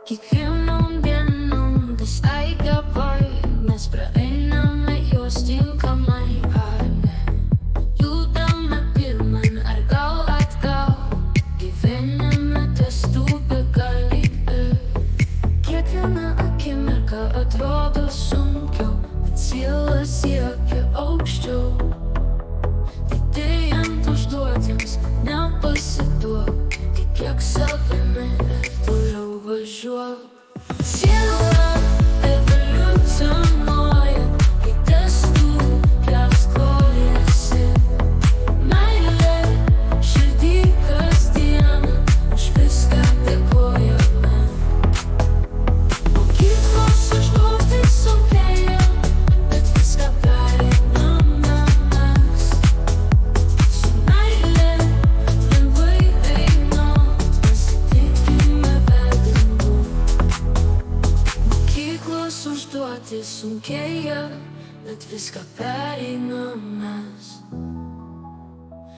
Kiekvienom dienom vis eigapai, mes praeiname juos tinkamai. Ar judame pirmyn, ar gal atgal, gyvenime ties tų begalybių. Kiekviena akimirka atrodo sunkiau, bet siela siekia aukščiau. Didėjant užduotims nepasiduok, tikėk savimi ir toliau važiuok. Siela evoliucionuoja, kai ties tų kelias klojasi. Meilė širdį kasdieną, už viską dėkojame. Mokyklos užduotys sunkėja, bet viską pereiname mes. Su meile lengvai einam, pasitikime vedimu. Mokyklos užduotys sunkėja, bet viską pereinam mes.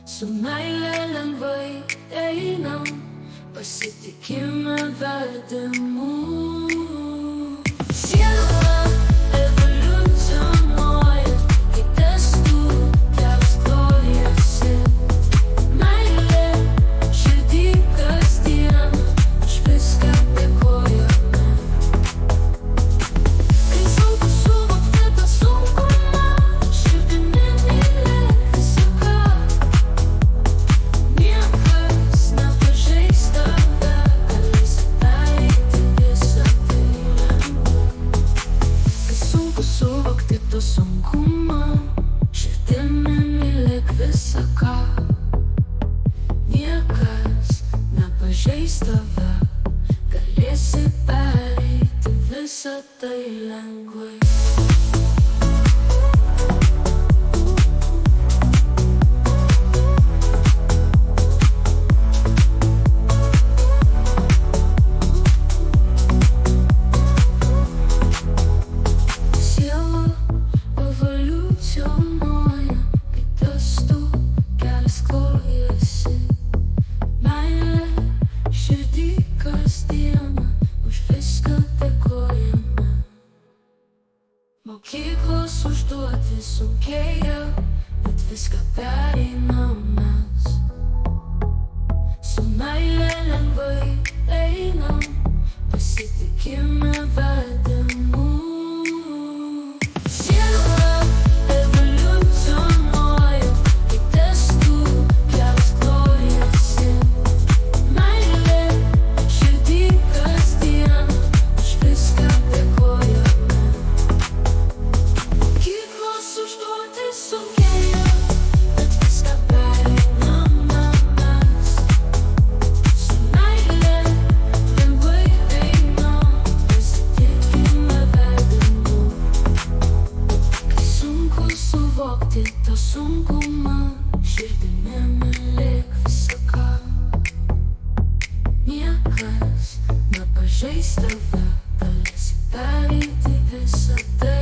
Su meile lengvai einam, pasitikime vedimu. Siela evoliucionuoja, kai ties tų kelias klojasi. Meilė širdį kasdieną, už viską dėkojame. Kai sunku suvokti tą sunkumą, širdimi mylėk visa ką. Niekas nepažeis tave, galėsi pereiti visą tai lengvai. Kai sunku suvokti tą sunkumą, širdimi mylėk visa ką. Niekas nepažeis tave, galėsi pereiti visą tai lengvai. Siela evoliucionuoja, kai ties tų kelias klojasi. Meilė širdį kasdieną, už viską dėkojame. Mokyklos užduotys sunkėja, bet viską pereinam mes. Su meile lengvai einam, pasitikime vedimu. Siela evoliucionuoja, kai ties tų kelias klojasi. Meilė širdį kasdieną, už viską dėkojame. Mokyklos užduotys sunkėja, bet viską pereinam mes. Su meile lengvai einam, pasitikime vedimu. Kai sunku suvokti tą sunkumą, širdimi mylėk visa ką. Niekas nepažeis tave, galėsi pereiti visą tai